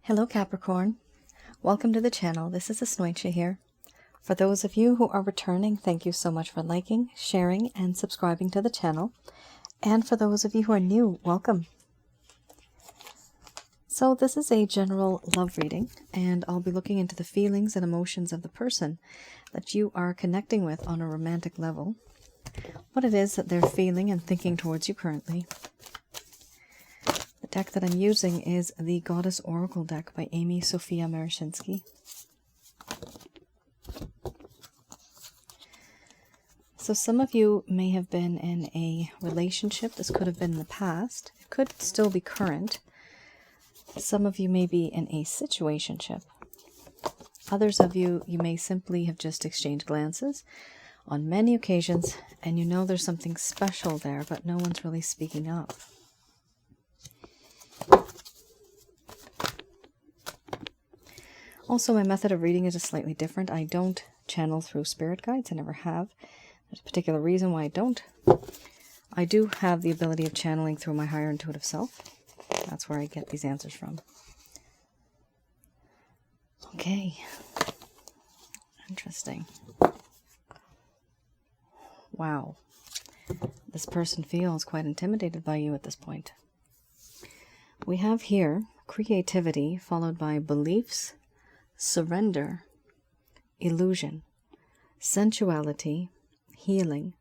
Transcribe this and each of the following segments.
Hello Capricorn, welcome to the channel. This is Asnointia here. For those of you who are returning, thank you so much for liking, sharing, and subscribing to the channel. And for those of you who are new, welcome. So this is a general love reading, and I'll be looking into the feelings and emotions of the person that you are connecting with on a romantic level, what it is that they're feeling and thinking towards you currently. The deck that I'm using is the Goddess Oracle deck by Amy Sophia Marashinsky. So some of you may have been in a relationship. This could have been in the past. It could still be current. Some of you may be in a situationship. Others of you, you may simply have just exchanged glances on many occasions, and you know there's something special there, but no one's really speaking up. Also, my method of reading is just slightly different. I don't channel through spirit guides. I never have. There's a particular reason why I don't. I do have the ability of channeling through my higher intuitive self. That's where I get these answers from. Okay. Interesting. Wow. This person feels quite intimidated by you at this point. We have here creativity followed by beliefs, surrender, illusion, sensuality, healing,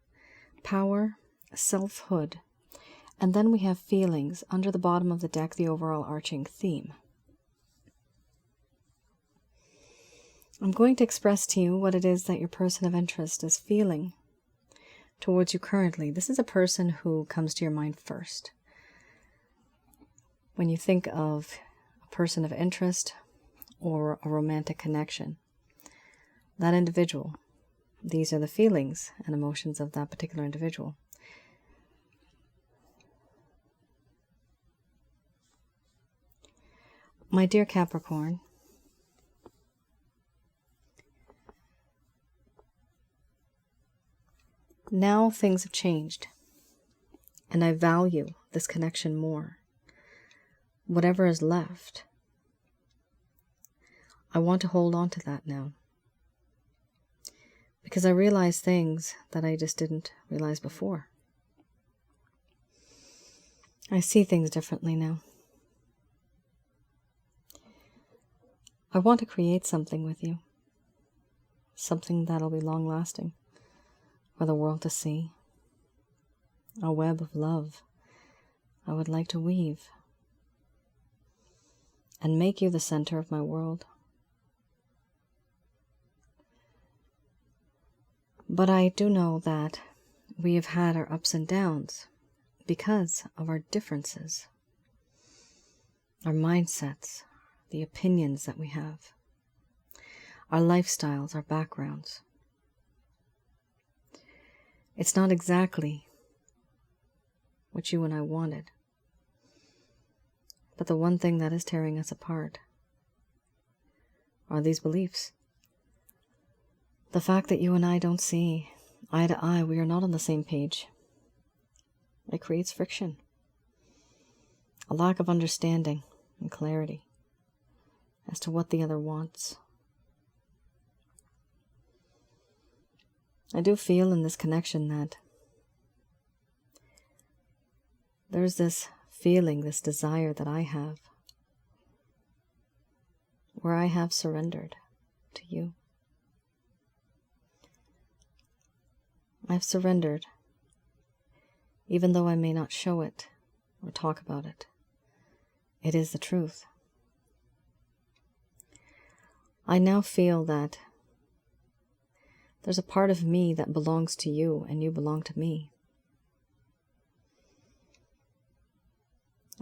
power, selfhood, and then we have feelings under the bottom of the deck, the overall arching theme. I'm going to express to you what it is that your person of interest is feeling towards you currently. This is a person who comes to your mind first. When you think of a person of interest or a romantic connection, that individual, these are the feelings and emotions of that particular individual. My dear Capricorn, now things have changed, and I value this connection more. Whatever is left, I want to hold on to that now. Because I realize things that I just didn't realize before. I see things differently now. I want to create something with you. Something that'll be long-lasting for the world to see. A web of love I would like to weave and make you the center of my world. But I do know that we have had our ups and downs because of our differences, our mindsets, the opinions that we have, our lifestyles, our backgrounds. It's not exactly what you and I wanted, but the one thing that is tearing us apart are these beliefs. The fact that you and I don't see eye to eye, we are not on the same page. It creates friction, a lack of understanding and clarity as to what the other wants. I do feel in this connection that there's this feeling, this desire that I have, where I have surrendered to you. I've surrendered, even though I may not show it or talk about it. It is the truth. I now feel that there's a part of me that belongs to you and you belong to me.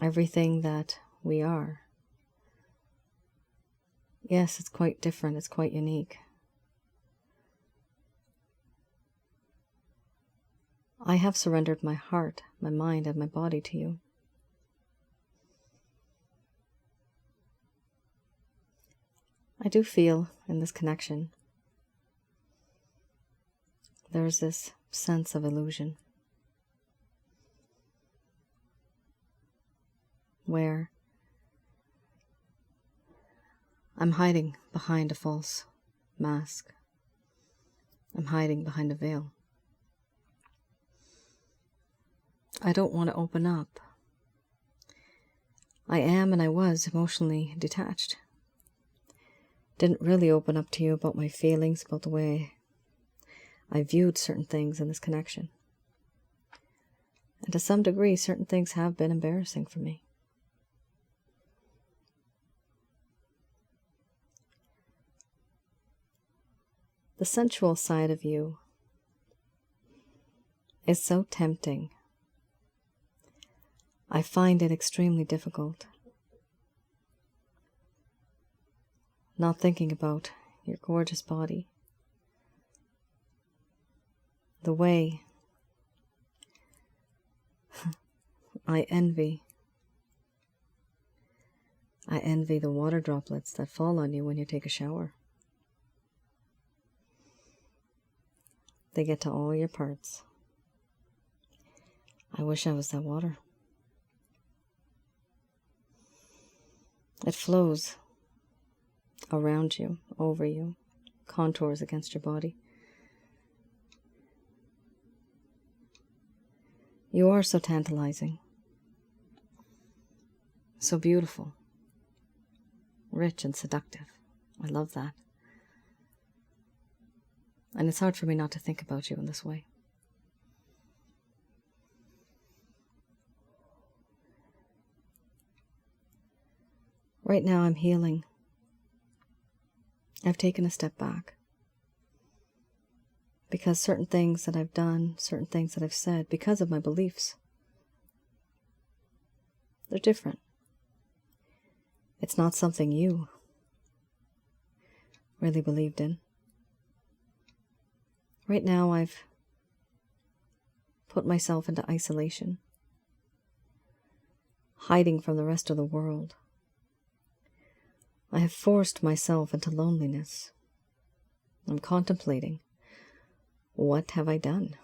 Everything that we are. Yes, it's quite different. It's quite unique. I have surrendered my heart, my mind, and my body to you. I do feel in this connection there's this sense of illusion where I'm hiding behind a false mask. I'm hiding behind a veil. I don't want to open up. I am and I was emotionally detached. Didn't really open up to you about my feelings, about the way I viewed certain things in this connection. And to some degree, certain things have been embarrassing for me. The sensual side of you is so tempting. I find it extremely difficult not thinking about your gorgeous body, the way I envy the water droplets that fall on you when you take a shower. They get to all your parts. I wish I was that water. It flows around you, over you, contours against your body. You are so tantalizing, so beautiful, rich and seductive. I love that. And it's hard for me not to think about you in this way. Right now I'm healing. I've taken a step back. Because certain things that I've done, certain things that I've said, because of my beliefs, they're different. It's not something you really believed in. Right now I've put myself into isolation, hiding from the rest of the world. I have forced myself into loneliness. I'm contemplating, what have I done?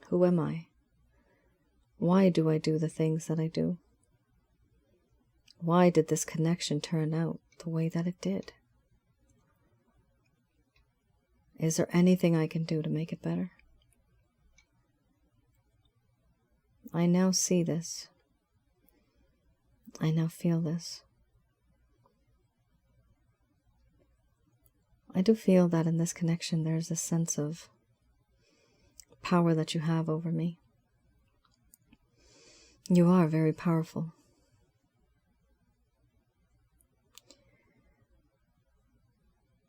Who am I? Why do I do the things that I do? Why did this connection turn out the way that it did? Is there anything I can do to make it better? I now see this. I now feel this. I do feel that in this connection there's a sense of power that you have over me. You are very powerful.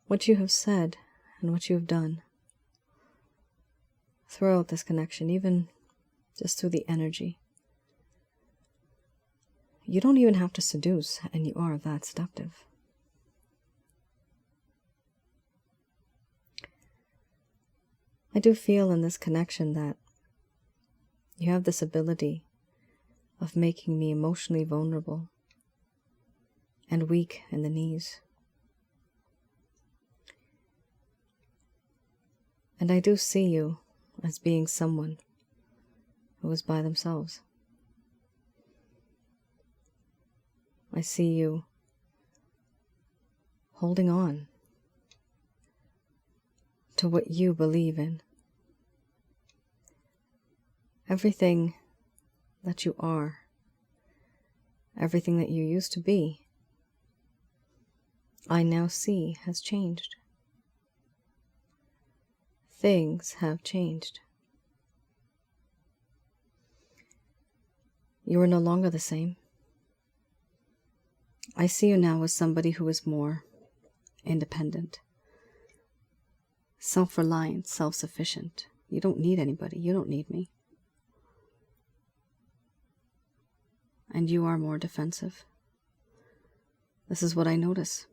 What you have said and what you have done throughout this connection, even just through the energy, you don't even have to seduce, and you are that seductive. I do feel in this connection that you have this ability of making me emotionally vulnerable and weak in the knees. And I do see you as being someone who is by themselves. I see you holding on to what you believe in. Everything that you are, everything that you used to be, I now see has changed. Things have changed. You are no longer the same. I see you now as somebody who is more independent, self-reliant, self-sufficient. You don't need anybody. You don't need me. And you are more defensive. This is what I notice.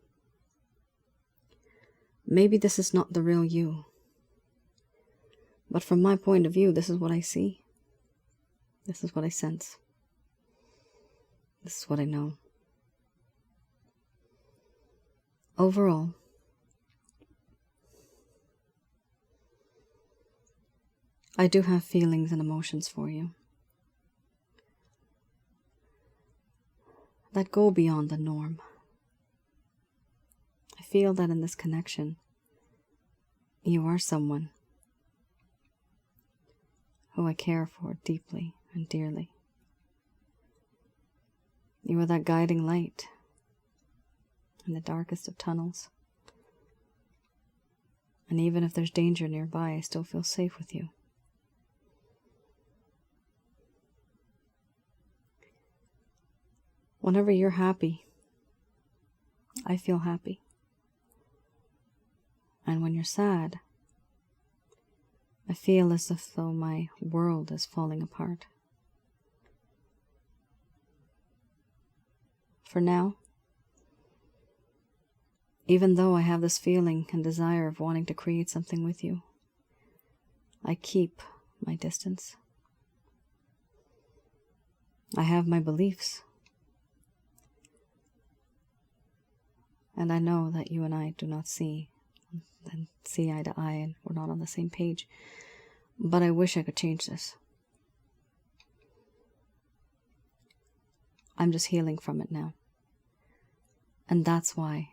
Maybe this is not the real you. But from my point of view, this is what I see. This is what I sense. This is what I know. Overall, I do have feelings and emotions for you that go beyond the norm. I feel that in this connection, you are someone who I care for deeply and dearly. You are that guiding light in the darkest of tunnels. And even if there's danger nearby, I still feel safe with you. Whenever you're happy, I feel happy. And when you're sad, I feel as if though my world is falling apart. For now, even though I have this feeling and desire of wanting to create something with you, I keep my distance. I have my beliefs. And I know that you and I do not see eye to eye, and we're not on the same page. But I wish I could change this. I'm just healing from it now. And that's why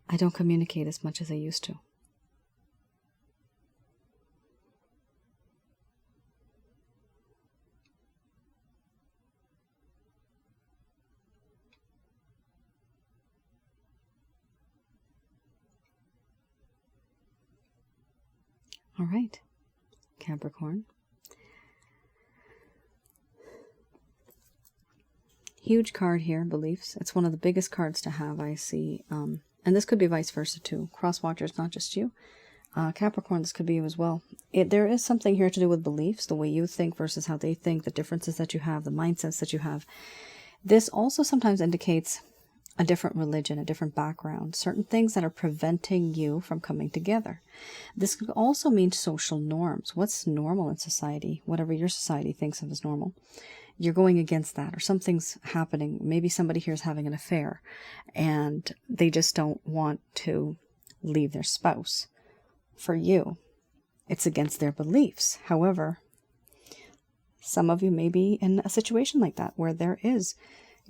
I don't communicate as much as I used to. All right, Capricorn. Huge card here, beliefs. It's one of the biggest cards to have, I see. And this could be vice versa too. Cross watchers, not just you. Capricorn, this could be you as well. There is something here to do with beliefs, the way you think versus how they think, the differences that you have, the mindsets that you have. This also sometimes indicates a different religion, a different background, certain things that are preventing you from coming together. This could also mean social norms. What's normal in society? Whatever your society thinks of as normal. You're going against that, or something's happening. Maybe somebody here is having an affair and they just don't want to leave their spouse. For you, it's against their beliefs. However, some of you may be in a situation like that where there is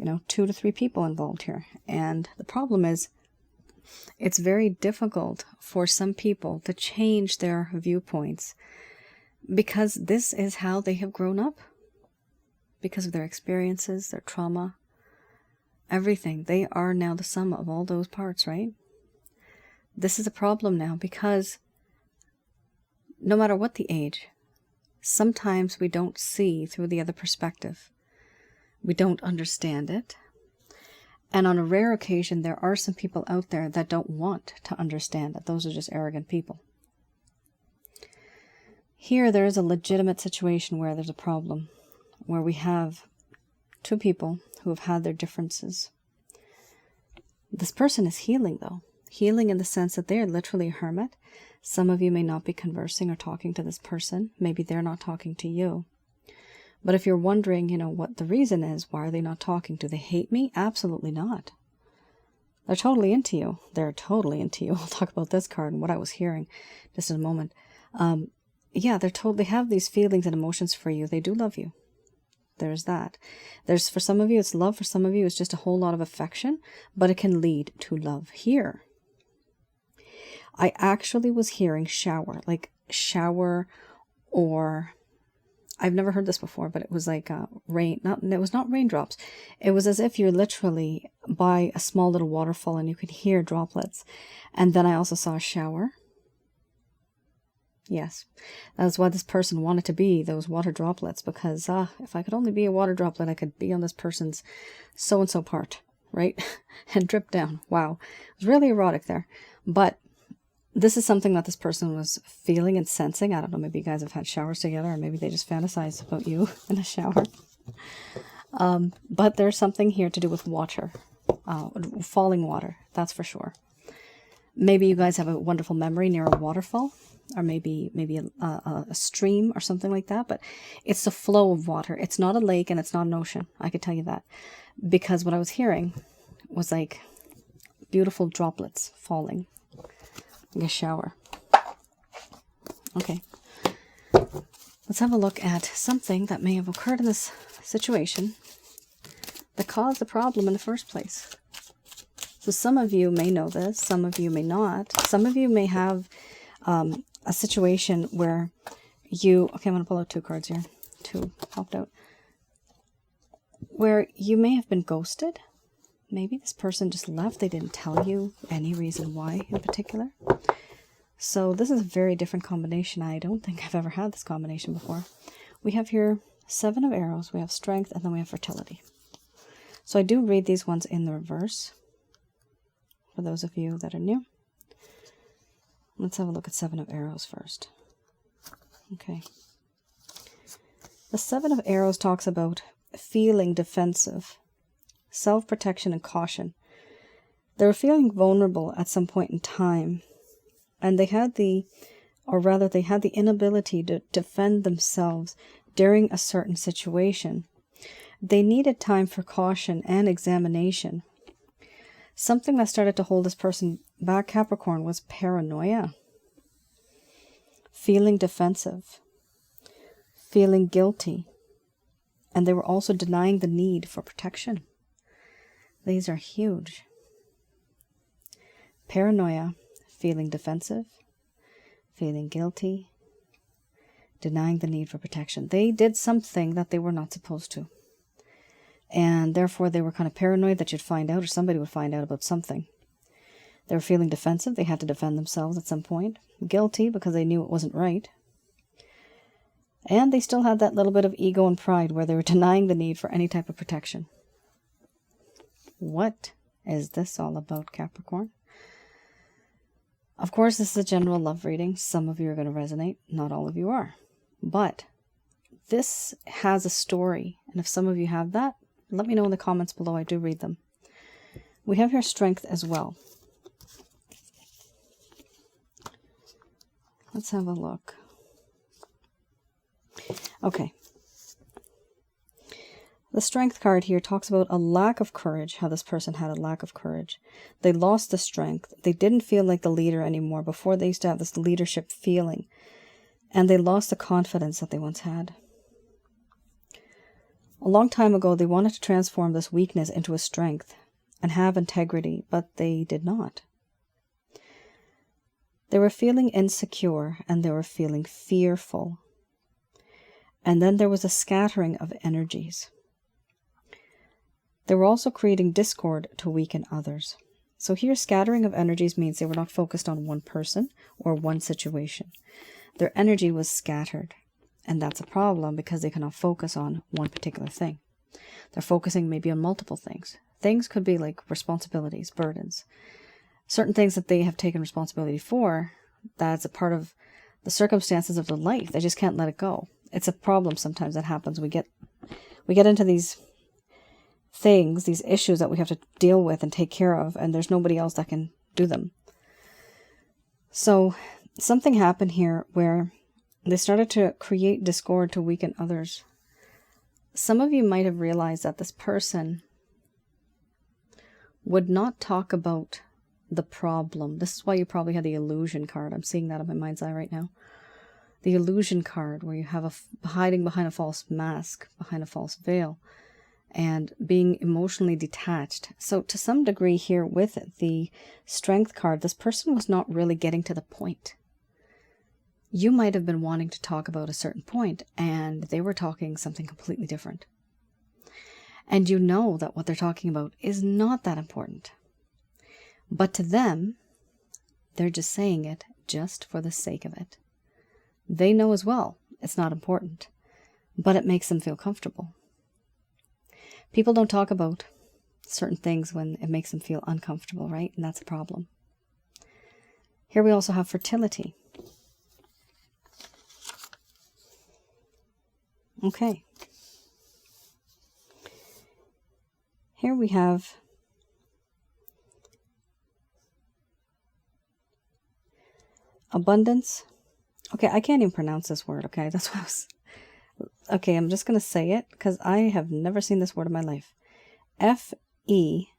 2 to 3 people involved here. And the problem is, it's very difficult for some people to change their viewpoints because this is how they have grown up. Because of their experiences, their trauma, everything. They are now the sum of all those parts, right? This is a problem now because no matter what the age, sometimes we don't see through the other perspective. We don't understand it. And on a rare occasion, there are some people out there that don't want to understand it. Those are just arrogant people. Here, there is a legitimate situation where there's a problem, where we have 2 people who have had their differences. This person is healing, though. Healing in the sense that they are literally a hermit. Some of you may not be conversing or talking to this person. Maybe they're not talking to you. But if you're wondering, what the reason is, why are they not talking? Do they hate me? Absolutely not. They're totally into you. They're totally into you. I'll talk about this card and what I was hearing just in a moment. Yeah, they have these feelings and emotions for you. They do love you. There's that. For some of you, it's love. For some of you, it's just a whole lot of affection, but it can lead to love. Here, I actually was hearing shower, like shower, or I've never heard this before, but it was like rain. It was not raindrops. It was as if you're literally by a small little waterfall and you could hear droplets. And then I also saw a shower. Yes, that's why this person wanted to be those water droplets, because if I could only be a water droplet, I could be on this person's so-and-so part, right? And drip down. Wow. It was really erotic there. But this is something that this person was feeling and sensing. I don't know, maybe you guys have had showers together, or maybe they just fantasize about you in a shower. But there's something here to do with water, falling water, that's for sure. Maybe you guys have a wonderful memory near a waterfall, or maybe a stream or something like that, but it's the flow of water. It's not a lake and it's not an ocean. I could tell you that, because what I was hearing was like beautiful droplets falling, like a shower. Okay, let's have a look at something that may have occurred in this situation that caused the problem in the first place. So some of you may know this, some of you may not. Some of you may have a situation where you, okay, I'm going to pull out 2 cards here. 2 popped out. Where you may have been ghosted. Maybe this person just left. They didn't tell you any reason why in particular. So this is a very different combination. I don't think I've ever had this combination before. We have here 7 of arrows. We have strength, and then we have fertility. So I do read these ones in the reverse. For those of you that are new. Let's have a look at 7 of arrows first. Okay. The 7 of arrows talks about feeling defensive, self-protection, and caution. They were feeling vulnerable at some point in time, and they had the inability to defend themselves during a certain situation. They needed time for caution and examination. Something that started to hold this person back, Capricorn, was paranoia, feeling defensive, feeling guilty, and they were also denying the need for protection. These are huge. Paranoia, feeling defensive, feeling guilty, denying the need for protection. They did something that they were not supposed to. And therefore they were kind of paranoid that you'd find out, or somebody would find out about something. They were feeling defensive. They had to defend themselves at some point. Guilty because they knew it wasn't right. And they still had that little bit of ego and pride where they were denying the need for any type of protection. What is this all about, Capricorn? Of course, this is a general love reading. Some of you are going to resonate. Not all of you are. But this has a story. And if some of you have that, let me know in the comments below. I do read them. We have here strength as well. Let's have a look. Okay. The strength card here talks about a lack of courage, how this person had a lack of courage. They lost the strength. They didn't feel like the leader anymore. Before, they used to have this leadership feeling. And they lost the confidence that they once had. A long time ago, they wanted to transform this weakness into a strength and have integrity, but they did not. They were feeling insecure and they were feeling fearful. And then there was a scattering of energies. They were also creating discord to weaken others. So here, scattering of energies means they were not focused on one person or one situation. Their energy was scattered. And that's a problem because they cannot focus on one particular thing. They're focusing maybe on multiple things. Things could be like responsibilities, burdens. Certain things that they have taken responsibility for, that's a part of the circumstances of their life. They just can't let it go. It's a problem sometimes that happens. We get into these things, these issues that we have to deal with and take care of, and there's nobody else that can do them. So something happened here where they started to create discord to weaken others. Some of you might have realized that this person would not talk about the problem. This is why you probably had the illusion card. I'm seeing that in my mind's eye right now. The illusion card, where you have hiding behind a false mask, behind a false veil, and being emotionally detached. So to some degree here with the strength card, this person was not really getting to the point. You might have been wanting to talk about a certain point, and they were talking something completely different. And you know that what they're talking about is not that important. But to them, they're just saying it just for the sake of it. They know as well it's not important, but it makes them feel comfortable. People don't talk about certain things when it makes them feel uncomfortable, right? And that's a problem. Here we also have fertility. Okay. Here we have abundance. Okay, I can't even pronounce this word, okay? That's what I was... Okay, I'm just going to say it because I have never seen this word in my life. F-E-C-U-N-D-I-T-Y.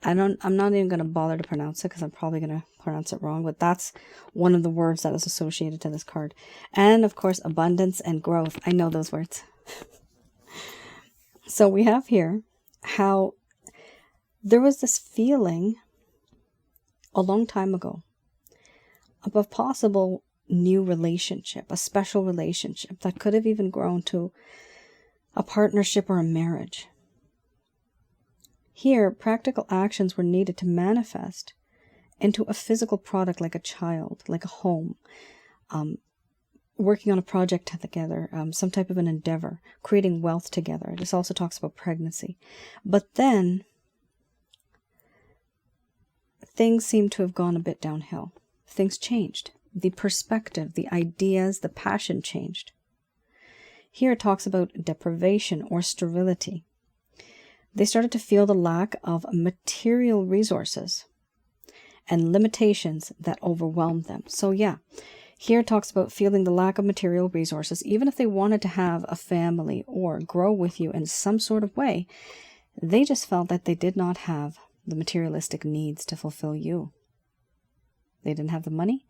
I'm not even going to bother to pronounce it because I'm probably going to pronounce it wrong, but that's one of the words that is associated to this card. And of course, abundance and growth. I know those words. So we have here how there was this feeling a long time ago of a possible new relationship, a special relationship that could have even grown to a partnership or a marriage. Here, practical actions were needed to manifest into a physical product like a child, like a home, working on a project together, some type of an endeavor, creating wealth together. This also talks about pregnancy. But then, things seem to have gone a bit downhill. Things changed. The perspective, the ideas, the passion changed. Here it talks about deprivation or sterility. They started to feel the lack of material resources and limitations that overwhelmed them. So yeah, here it talks about feeling the lack of material resources. Even if they wanted to have a family or grow with you in some sort of way, they just felt that they did not have the materialistic needs to fulfill you. They didn't have the money,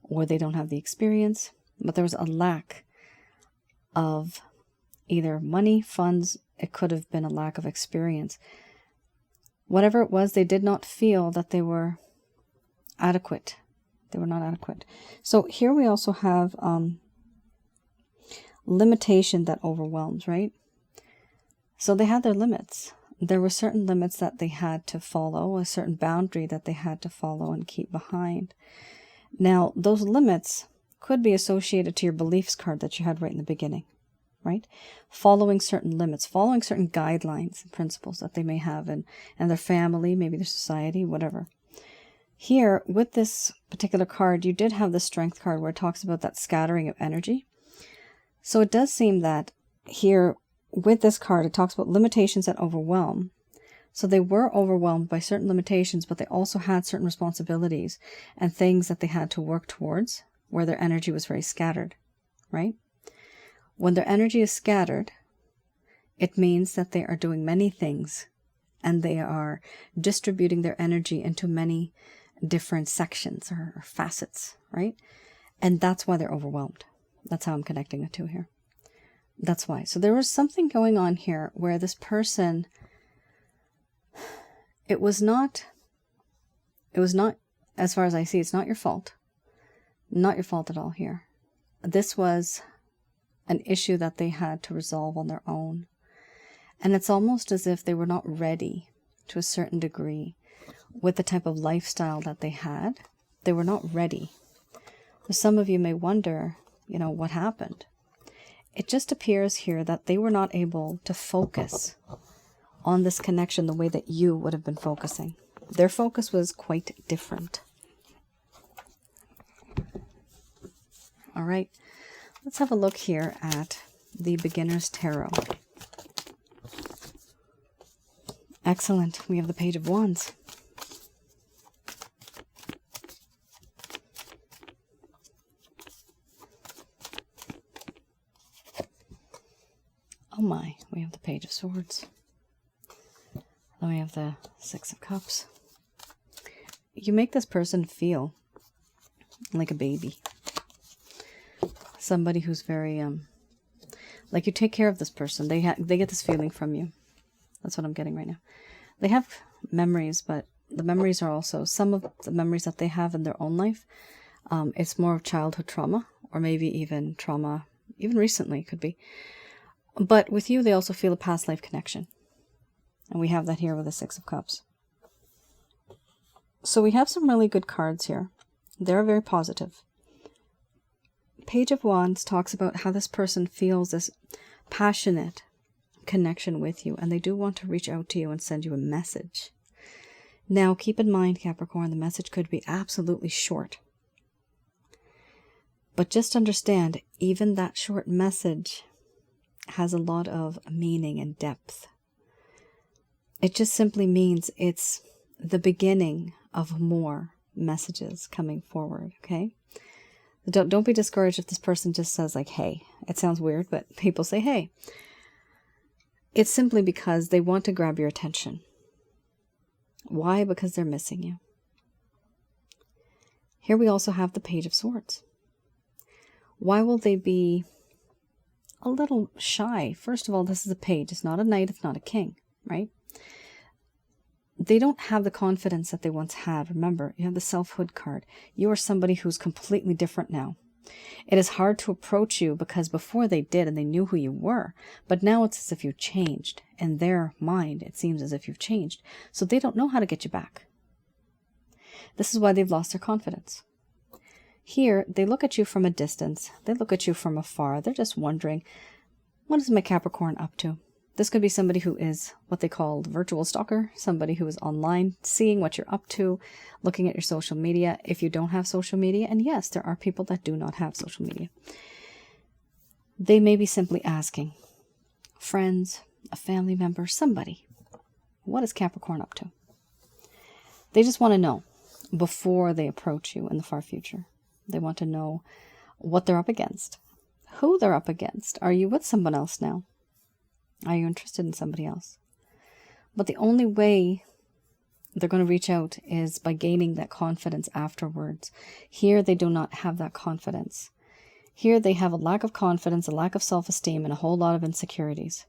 or they don't have the experience, but there was a lack of either money, funds. It could have been a lack of experience. Whatever it was, they did not feel that they were adequate. They were not adequate. So here we also have limitation that overwhelms, right? So they had their limits. There were certain limits that they had to follow, a certain boundary that they had to follow and keep behind. Now, those limits could be associated to your beliefs card that you had right in the beginning, right? Following certain limits, following certain guidelines and principles that they may have in their family, maybe their society, whatever. Here, with this particular card, you did have the strength card where it talks about that scattering of energy. So it does seem that here, with this card, it talks about limitations that overwhelm. So they were overwhelmed by certain limitations, but they also had certain responsibilities and things that they had to work towards where their energy was very scattered, right? When their energy is scattered, it means that they are doing many things and they are distributing their energy into many different sections or facets, right? And that's why they're overwhelmed. That's how I'm connecting the two here. That's why. So there was something going on here where this person, it was not, as far as I see, it's not your fault. Not your fault at all here. This was an issue that they had to resolve on their own. And it's almost as if they were not ready to a certain degree with the type of lifestyle that they had. They were not ready. So some of you may wonder, what happened? It just appears here that they were not able to focus on this connection the way that you would have been focusing. Their focus was quite different. All right, let's have a look here at the Beginner's Tarot. Excellent. We have the Page of Wands. Oh my, we have the Page of Swords. Then we have the Six of Cups. You make this person feel like a baby. Somebody who's very, like you take care of this person. They get this feeling from you. That's what I'm getting right now. They have memories, but the memories are also, some of the memories that they have in their own life, it's more of childhood trauma, or maybe even trauma, even recently could be. But with you, they also feel a past life connection. And we have that here with the Six of Cups. So we have some really good cards here. They're very positive. Page of Wands talks about how this person feels this passionate connection with you, and they do want to reach out to you and send you a message. Now, keep in mind, Capricorn, the message could be absolutely short. But just understand, even that short message has a lot of meaning and depth. It just simply means it's the beginning of more messages coming forward, okay? Don't be discouraged if this person just says like, hey. It sounds weird, but people say, hey. It's simply because they want to grab your attention. Why? Because they're missing you. Here we also have the Page of Swords. Why will they be a little shy? First of all, this is a page. It's not a knight. It's not a king, right? They don't have the confidence that they once had. Remember, you have the Selfhood card. You are somebody who's completely different now. It is hard to approach you because before they did and they knew who you were, but now it's as if you've changed. In their mind, it seems as if you've changed. So they don't know how to get you back. This is why they've lost their confidence. Here, they look at you from a distance. They look at you from afar. They're just wondering, what is my Capricorn up to? This could be somebody who is what they call virtual stalker, somebody who is online, seeing what you're up to, looking at your social media if you don't have social media. And yes, there are people that do not have social media. They may be simply asking friends, a family member, somebody, what is Capricorn up to? They just want to know before they approach you in the far future. They want to know what they're up against, who they're up against. Are you with someone else now? Are you interested in somebody else? But the only way they're going to reach out is by gaining that confidence afterwards. Here, they do not have that confidence. Here, they have a lack of confidence, a lack of self-esteem, and a whole lot of insecurities.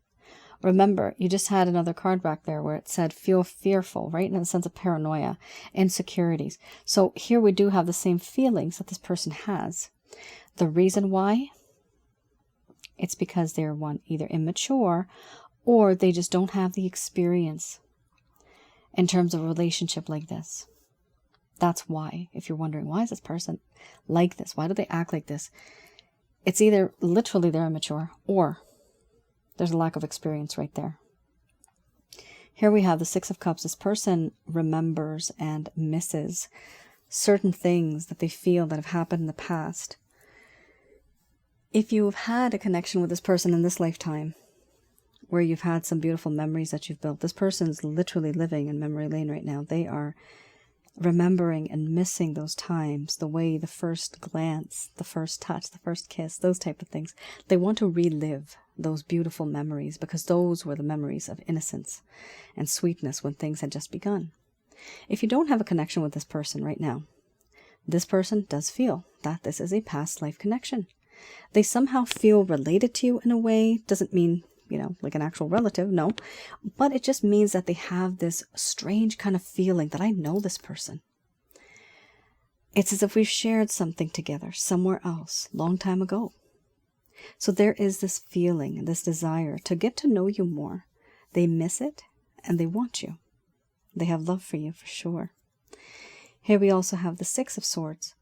Remember, you just had another card back there where it said feel fearful, right? In the sense of paranoia, insecurities. So here we do have the same feelings that this person has. The reason why? It's because they're either immature or they just don't have the experience in terms of a relationship like this. That's why, if you're wondering, why is this person like this? Why do they act like this? It's either literally they're immature or there's a lack of experience right there. Here we have the Six of Cups. This person remembers and misses certain things that they feel that have happened in the past. If you've had a connection with this person in this lifetime, where you've had some beautiful memories that you've built, this person's literally living in memory lane right now. They are remembering and missing those times, the way, the first glance, the first touch, the first kiss, those type of things. They want to relive those beautiful memories because those were the memories of innocence and sweetness when things had just begun. If you don't have a connection with this person right now, this person does feel that this is a past life connection. They somehow feel related to you in a way. Doesn't mean, like an actual relative, no. But it just means that they have this strange kind of feeling that I know this person. It's as if we've shared something together somewhere else, long time ago. So there is this feeling and this desire to get to know you more. They miss it and they want you. They have love for you for sure. Here we also have the Six of Swords.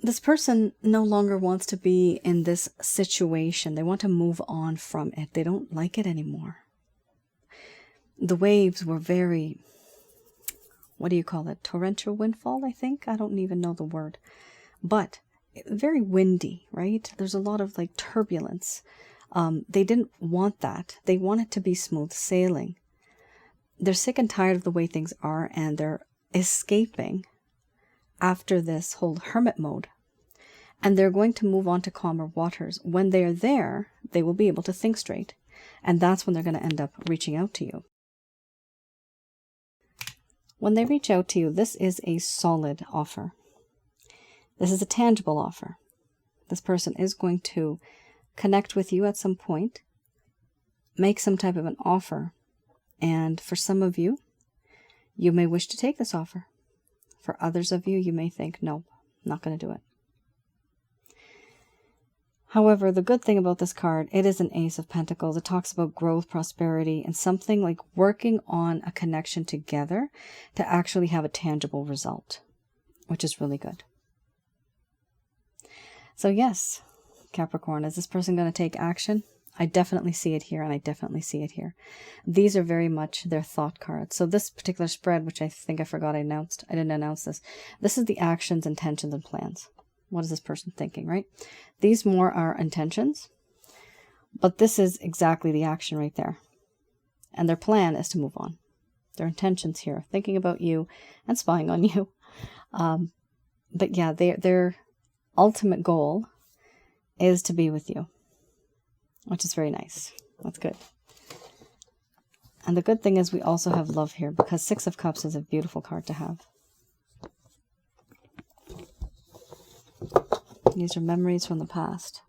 This person no longer wants to be in this situation. They want to move on from it. They don't like it anymore. The waves were very, what do you call it? Torrential windfall, I think. I don't even know the word. But very windy, right? There's a lot of like turbulence. They didn't want that. They want it to be smooth sailing. They're sick and tired of the way things are, and they're escaping after this whole hermit mode. And they're going to move on to calmer waters. When they're there, they will be able to think straight. And that's when they're going to end up reaching out to you. When they reach out to you, this is a solid offer. This is a tangible offer. This person is going to connect with you at some point, make some type of an offer. And for some of you, you may wish to take this offer. For others of you, you may think, nope, not going to do it. However, the good thing about this card, it is an Ace of Pentacles. It talks about growth, prosperity, and something like working on a connection together to actually have a tangible result, which is really good. So yes, Capricorn, is this person going to take action? I definitely see it here, and I definitely see it here. These are very much their thought cards. So this particular spread, which I think I forgot I didn't announce this. This is the actions, intentions, and plans. What is this person thinking, right? These more are intentions, but this is exactly the action right there. And their plan is to move on. Their intentions here, thinking about you and spying on you. But yeah, their ultimate goal is to be with you, which is very nice. That's good. And the good thing is we also have love here, because Six of Cups is a beautiful card to have. These are memories from the past.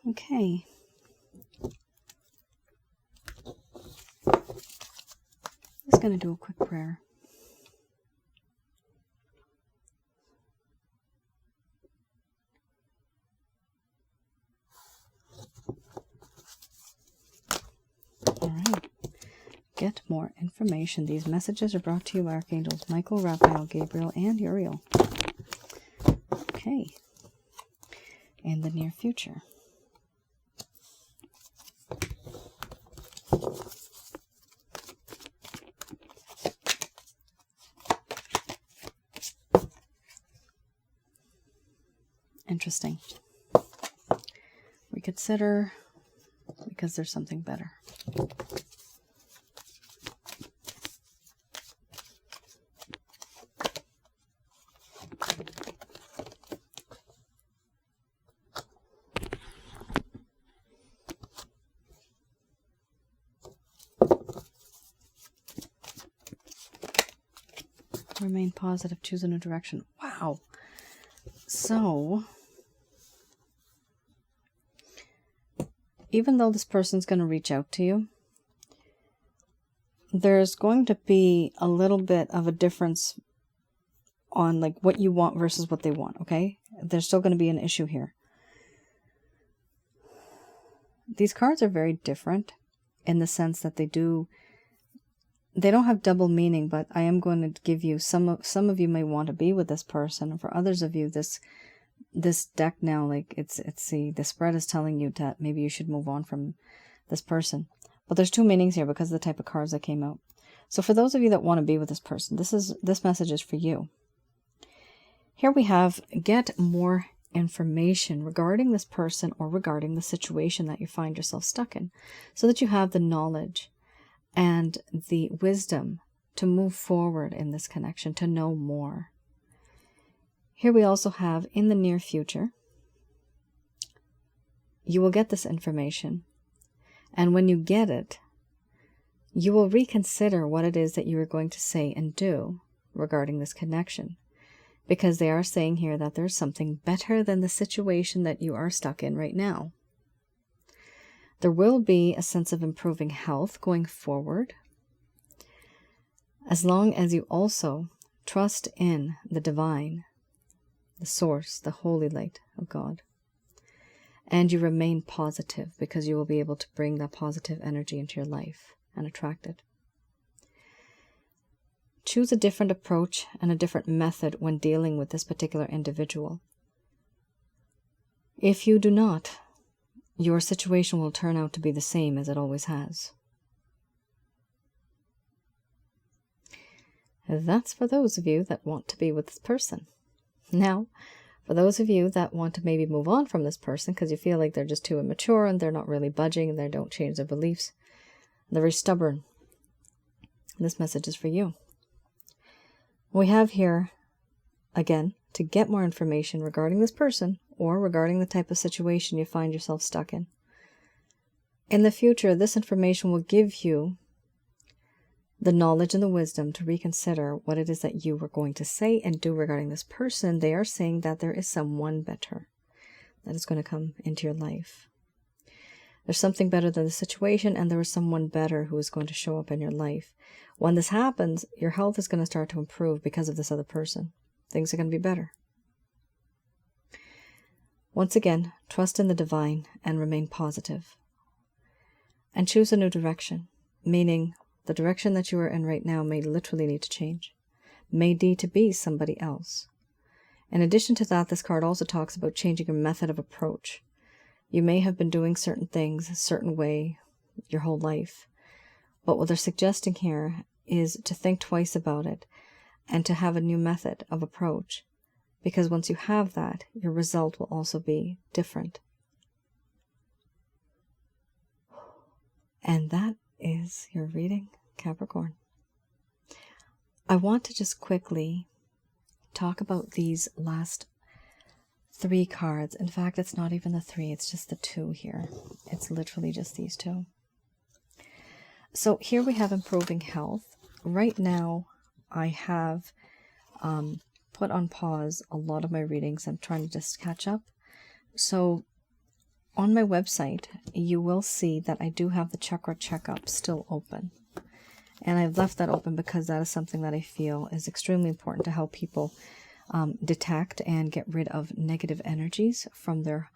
Okay. Just going to do a quick prayer. All right. Get more information. These messages are brought to you by Archangels Michael, Raphael, Gabriel, and Uriel. Okay. In the near future. Interesting. Reconsider, because there's something better. Remain positive, choose a new direction. Wow. So, even though this person's going to reach out to you, there's going to be a little bit of a difference on like what you want versus what they want, okay? There's still going to be an issue here. These cards are very different in the sense that they don't have double meaning, but I am going to give you some of you may want to be with this person, and for others of you, this deck now, like the spread is telling you that maybe you should move on from this person. But there's two meanings here because of the type of cards that came out. So for those of you that want to be with this person, this message is for you. Here we have, get more information regarding this person or regarding the situation that you find yourself stuck in, so that you have the knowledge and the wisdom to move forward in this connection, to know more. Here we also have, in the near future, you will get this information, and when you get it, you will reconsider what it is that you are going to say and do regarding this connection, because they are saying here that there's something better than the situation that you are stuck in right now. There will be a sense of improving health going forward, as long as you also trust in the divine, the source, the holy light of God. And you remain positive, because you will be able to bring that positive energy into your life and attract it. Choose a different approach and a different method when dealing with this particular individual. If you do not, your situation will turn out to be the same as it always has. That's for those of you that want to be with this person. Now, for those of you that want to maybe move on from this person because you feel like they're just too immature and they're not really budging and they don't change their beliefs, they're very stubborn, this message is for you. We have here, again, to get more information regarding this person or regarding the type of situation you find yourself stuck in. In the future, this information will give you the knowledge and the wisdom to reconsider what it is that you were going to say and do regarding this person. They are saying that there is someone better that is going to come into your life. There's something better than the situation, and there is someone better who is going to show up in your life. When this happens, your health is going to start to improve because of this other person. Things are going to be better. Once again, trust in the divine and remain positive. And choose a new direction, meaning the direction that you are in right now may literally need to change, may need to be somebody else. In addition to that, this card also talks about changing your method of approach. You may have been doing certain things a certain way your whole life, but what they're suggesting here is to think twice about it and to have a new method of approach, because once you have that, your result will also be different. And that is your reading, Capricorn. I want to just quickly talk about these last 3 cards. In fact, it's not even the 3, it's just the 2 here. It's literally just these 2. So here we have improving health. Right now, I have put on pause a lot of my readings. I'm trying to just catch up. So on my website, you will see that I do have the chakra checkup still open. And I've left that open because that is something that I feel is extremely important to help people detect and get rid of negative energies from their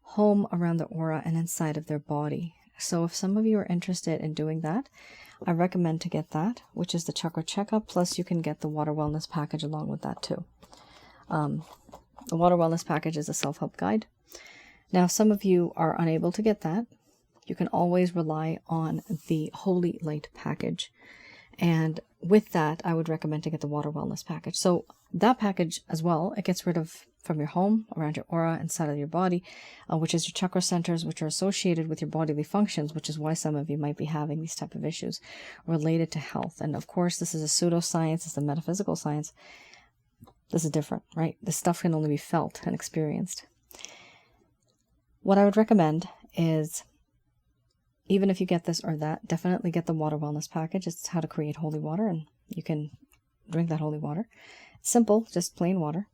home, around the aura, and inside of their body. So if some of you are interested in doing that, I recommend to get that, which is the chakra checkup. Plus you can get the water wellness package along with that too. The water wellness package is a self-help guide. Now, if some of you are unable to get that, you can always rely on the Holy Light package. And with that, I would recommend to get the water wellness package. So that package as well, it gets rid of from your home, around your aura, inside of your body, which is your chakra centers, which are associated with your bodily functions, which is why some of you might be having these type of issues related to health. And of course, this is a pseudoscience, it's a metaphysical science. This is different, right? This stuff can only be felt and experienced. What I would recommend is, even if you get this or that, definitely get the water wellness package. It's how to create holy water, and you can drink that holy water. Simple, just plain water.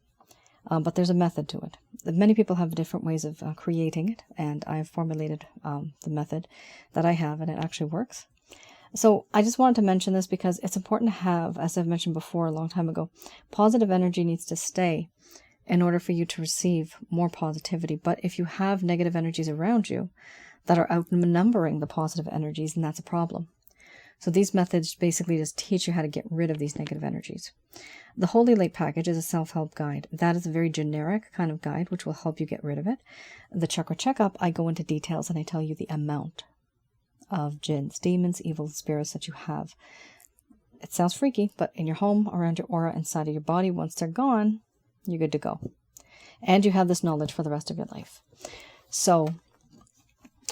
But there's a method to it. Many people have different ways of creating it, and I've formulated the method that I have, and it actually works. So I just wanted to mention this because it's important to have, as I've mentioned before a long time ago, positive energy needs to stay in order for you to receive more positivity. But if you have negative energies around you that are outnumbering the positive energies, then that's a problem. So these methods basically just teach you how to get rid of these negative energies. The Holy Light package is a self-help guide. That is a very generic kind of guide, which will help you get rid of it. The chakra checkup, I go into details and I tell you the amount of jinns, demons, evil spirits that you have. It sounds freaky, but in your home, around your aura, inside of your body, once they're gone, you're good to go. And you have this knowledge for the rest of your life. So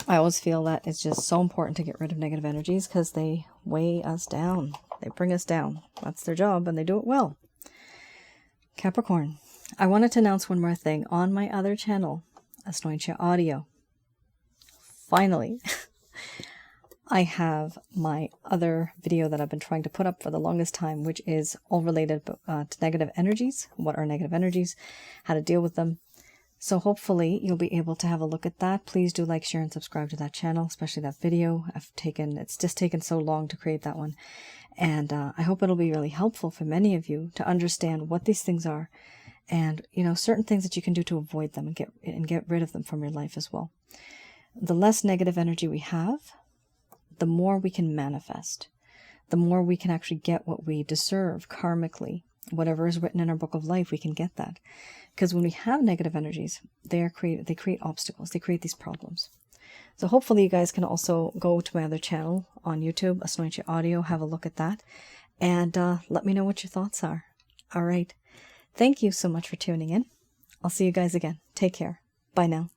I always feel that it's just so important to get rid of negative energies because they weigh us down. They bring us down. That's their job, and they do it well. Capricorn, I wanted to announce one more thing. On my other channel, Asnointia Audio, finally, I have my other video that I've been trying to put up for the longest time, which is all related to negative energies. What are negative energies? How to deal with them. So hopefully you'll be able to have a look at that. Please do like, share, and subscribe to that channel, especially that video. It's just taken so long to create that one. And I hope it'll be really helpful for many of you to understand what these things are and, you know, certain things that you can do to avoid them and get rid of them from your life as well. The less negative energy we have, the more we can manifest, the more we can actually get what we deserve karmically. Whatever is written in our book of life, we can get that. Because when we have negative energies, they create obstacles, they create these problems. So hopefully you guys can also go to my other channel on YouTube, Asnointia Audio, have a look at that, and let me know what your thoughts are. All right. Thank you so much for tuning in. I'll see you guys again. Take care. Bye now.